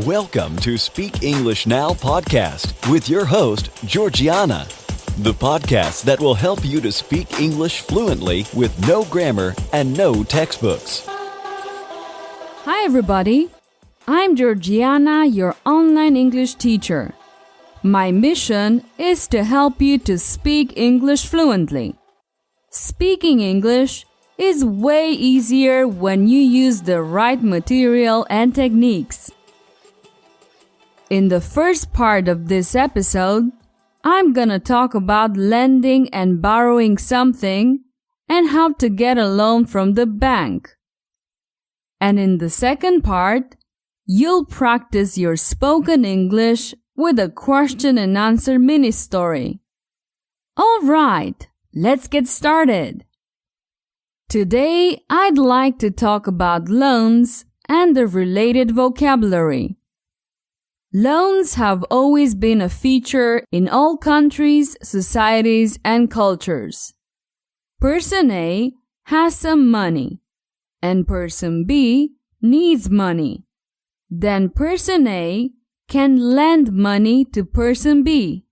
Welcome to Speak English Now podcast with your host, Georgiana, the podcast that will help you to speak English fluently with no grammar and no textbooks. Hi everybody, I'm Georgiana, your online English teacher. My mission is to help you to speak English fluently. Speaking English is way easier when you use the right material and techniques. In the first part of this episode, I'm gonna talk about lending and borrowing something and how to get a loan from the bank. And in the second part, you'll practice your spoken English with a question and answer mini story. All right, let's get started. Today, I'd like to talk about loans and the related vocabulary. Loans have always been a feature in all countries, societies, and cultures. Person A has some money, and person B needs money. Then person A can lend money to person B.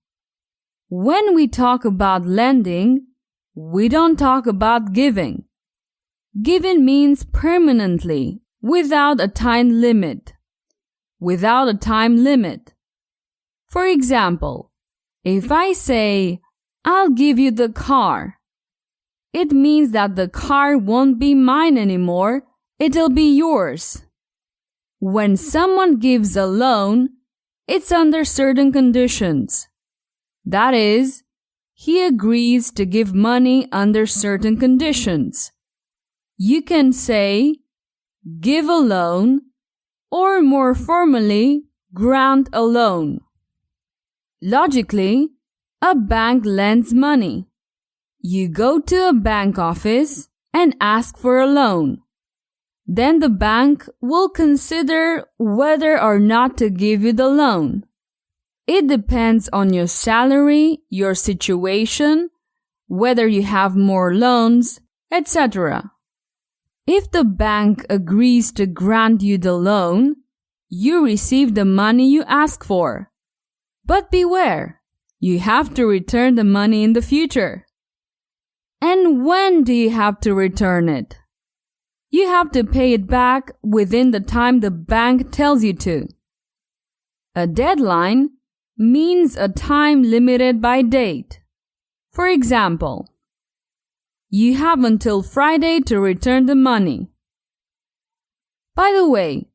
When we talk about lending, we don't talk about giving. Giving means permanently, without a time limit. For example, if I say, I'll give you the car, it means that the car won't be mine anymore, it'll be yours. When someone gives a loan, it's under certain conditions. That is, he agrees to give money under certain conditions. You can say, give a loan, or more formally, grant a loan. Logically, a bank lends money. You go to a bank office and ask for a loan. Then the bank will consider whether or not to give you the loan. It depends on your salary, your situation, whether you have more loans, etc. If the bank agrees to grant you the loan, you receive the money you ask for. But beware, you have to return the money in the future. And when do you have to return it? You have to pay it back within the time the bank tells you to. A deadline means a time limited by date. For example, you have until Friday to return the money. By the way,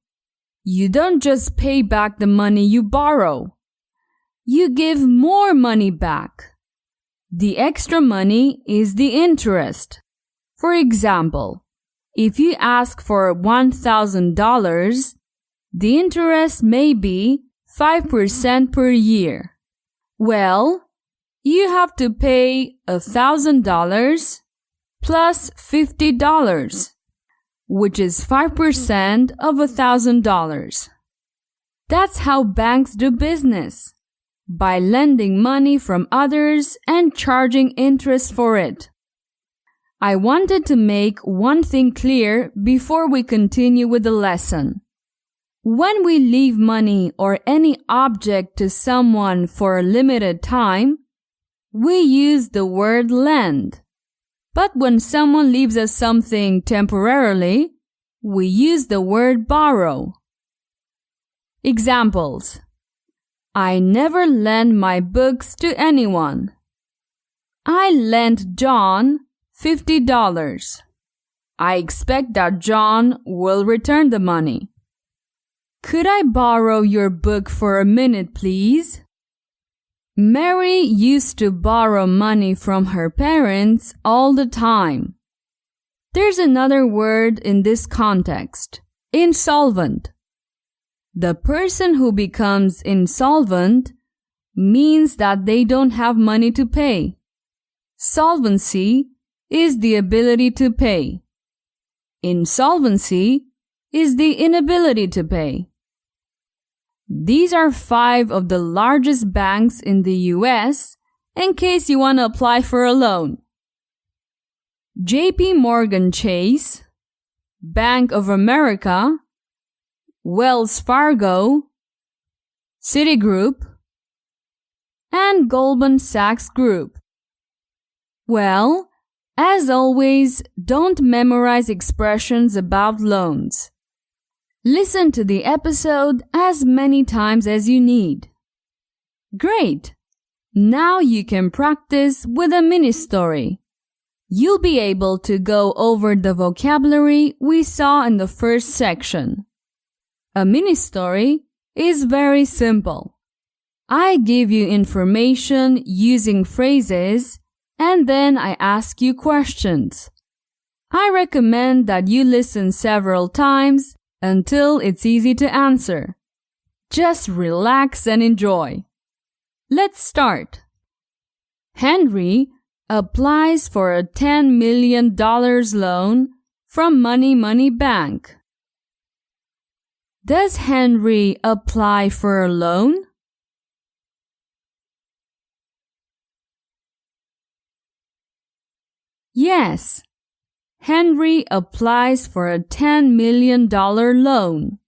you don't just pay back the money you borrow. You give more money back. The extra money is the interest. For example, if you ask for $1,000, the interest may be 5% per year. Well, you have to pay $1,000 plus $50, which is 5% of $1,000. That's how banks do business, by lending money from others and charging interest for it. I wanted to make one thing clear before we continue with the lesson. When we leave money or any object to someone for a limited time, we use the word lend. But when someone leaves us something temporarily, we use the word borrow. Examples: I never lend my books to anyone. I lent John $50. I expect that John will return the money. Could I borrow your book for a minute, please? Mary used to borrow money from her parents all the time. There's another word in this context: insolvent. The person who becomes insolvent means that they don't have money to pay. Solvency is the ability to pay. Insolvency is the inability to pay. These are 5 of the largest banks in the US in case you want to apply for a loan. JP Morgan Chase, Bank of America, Wells Fargo, Citigroup, and Goldman Sachs Group. Well, as always, don't memorize expressions about loans. Listen to the episode as many times as you need. Great! Now you can practice with a mini story. You'll be able to go over the vocabulary we saw in the first section. A mini story is very simple. I give you information using phrases and then I ask you questions. I recommend that you listen several times until it's easy to answer. Just relax and enjoy. Let's start. Henry applies for a $10 million loan from Money Bank. Does Henry apply for a loan? Yes, Henry applies for a $10 million loan.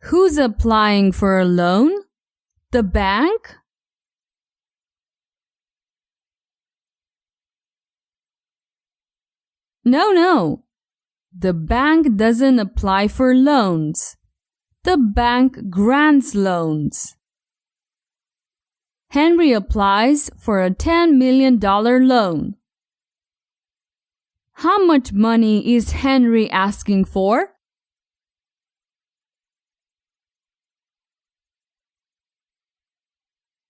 Who's applying for a loan? The bank? No. The bank doesn't apply for loans. The bank grants loans. Henry applies for a $10 million loan. How much money is Henry asking for?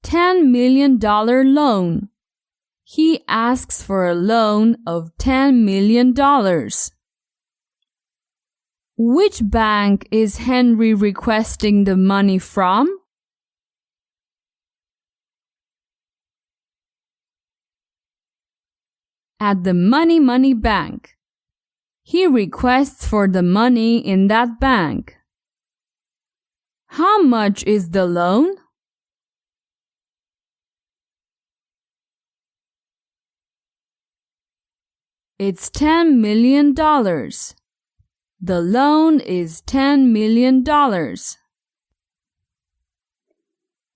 $10 million loan. He asks for a loan of $10 million. Which bank is Henry requesting the money from? At the Money Bank. He requests for the money in that bank. How much is the loan? It's $10 million. The loan is $10 million.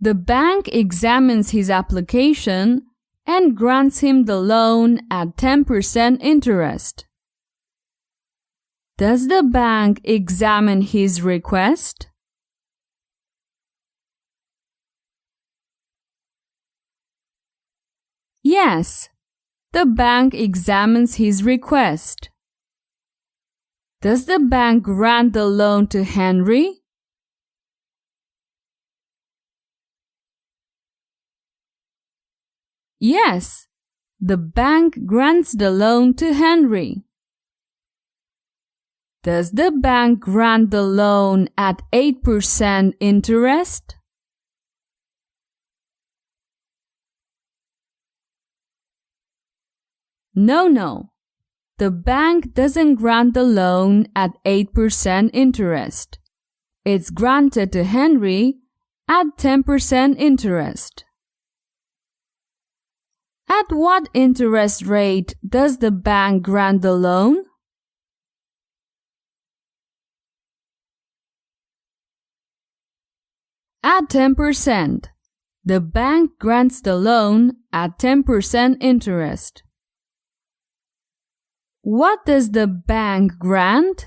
The bank examines his application and grants him the loan at 10% interest. Does the bank examine his request? Yes, the bank examines his request. Does the bank grant the loan to Henry? Yes, the bank grants the loan to Henry. Does the bank grant the loan at 8% interest? No. The bank doesn't grant the loan at 8% interest. It's granted to Henry at 10% interest. At what interest rate does the bank grant the loan? At 10%. The bank grants the loan at 10% interest. What does the bank grant?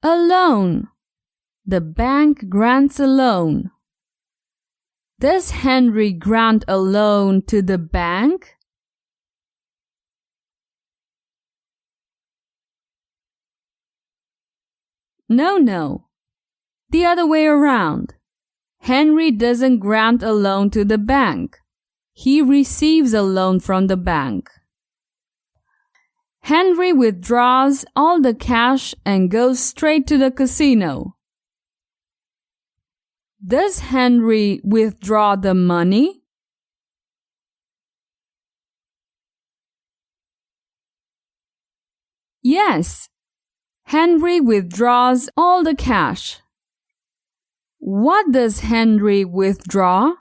A loan. The bank grants a loan. Does Henry grant a loan to the bank? No. The other way around. Henry doesn't grant a loan to the bank. He receives a loan from the bank. Henry withdraws all the cash and goes straight to the casino. Does Henry withdraw the money? Yes. Henry withdraws all the cash. What does Henry withdraw?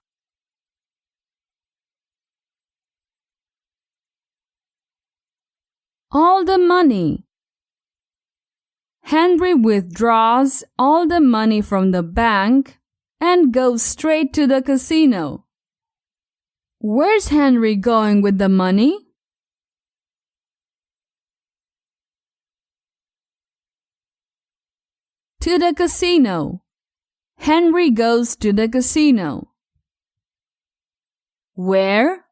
All the money. Henry withdraws all the money from the bank and goes straight to the casino. Where's Henry going with the money? To the casino. Henry goes to the casino. Where?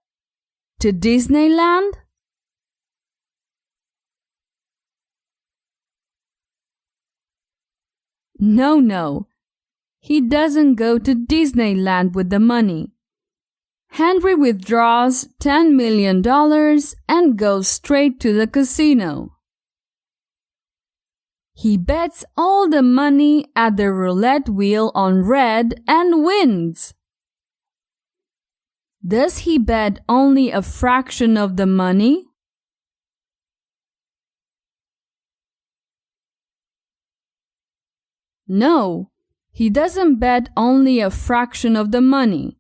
To Disneyland? No. He doesn't go to Disneyland with the money. Henry withdraws $10 million and goes straight to the casino. He bets all the money at the roulette wheel on red and wins. Does he bet only a fraction of the money? No, he doesn't bet only a fraction of the money.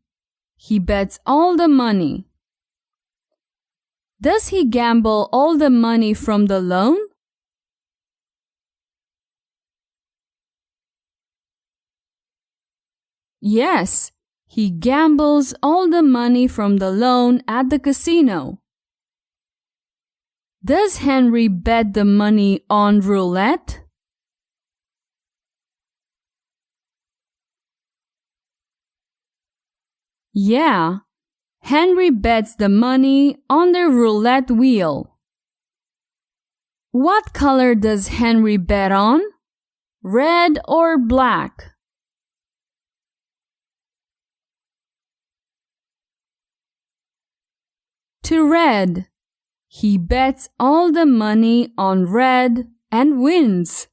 He bets all the money. Does he gamble all the money from the loan? Yes, he gambles all the money from the loan at the casino. Does Henry bet the money on roulette? Yeah, Henry bets the money on the roulette wheel. What color does Henry bet on? Red or black? To red. He bets all the money on red and wins.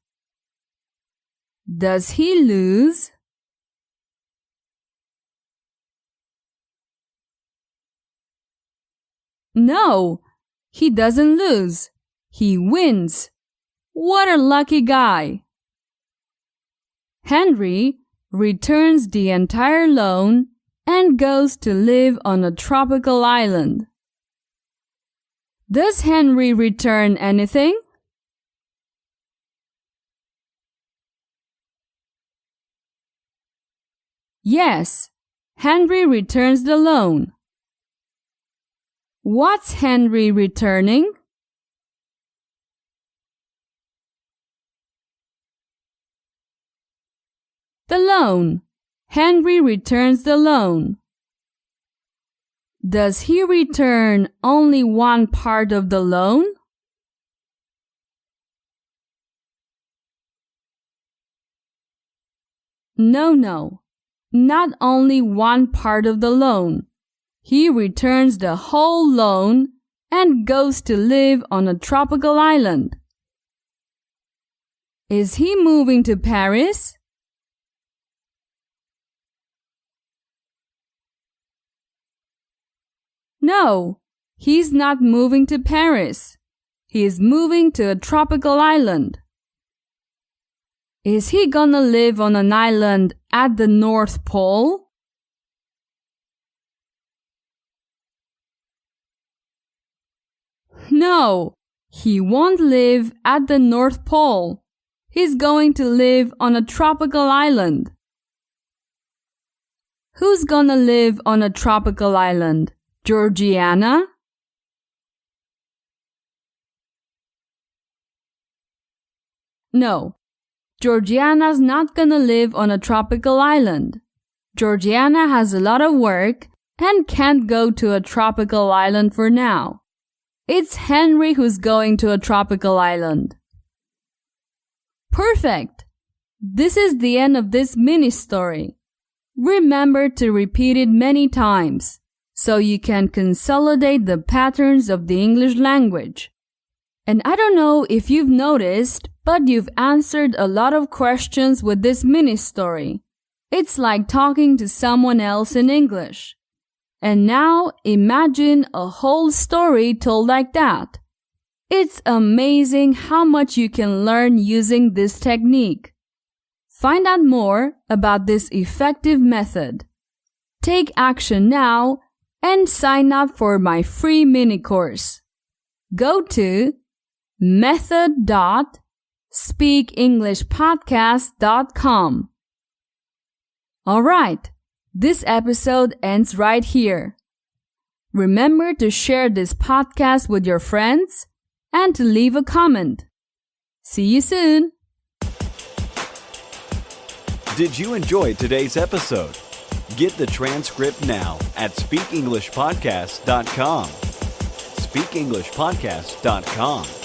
Does he lose? No, he doesn't lose. He wins. What a lucky guy. Henry returns the entire loan and goes to live on a tropical island. Does Henry return anything? Yes, Henry returns the loan. What's Henry returning? The loan. Henry returns the loan. Does he return only one part of the loan? No, not only one part of the loan. He returns the whole loan and goes to live on a tropical island. Is he moving to Paris? No, he's not moving to Paris. He is moving to a tropical island. Is he gonna live on an island at the North Pole? No, he won't live at the North Pole. He's going to live on a tropical island. Who's gonna live on a tropical island? Georgiana? No, Georgiana's not gonna live on a tropical island. Georgiana has a lot of work and can't go to a tropical island for now. It's Henry who's going to a tropical island. Perfect! This is the end of this mini story. Remember to repeat it many times so you can consolidate the patterns of the English language. And I don't know if you've noticed, but you've answered a lot of questions with this mini story. It's like talking to someone else in English. And now imagine a whole story told like that. It's amazing how much you can learn using this technique. Find out more about this effective method. Take action now and sign up for my free mini course. Go to method.co/. speakenglishpodcast.com. All right, this episode ends right here. Remember to share this podcast with your friends and to leave a comment. See you soon. Did you enjoy today's episode? Get the transcript now at speakenglishpodcast.com. speakenglishpodcast.com.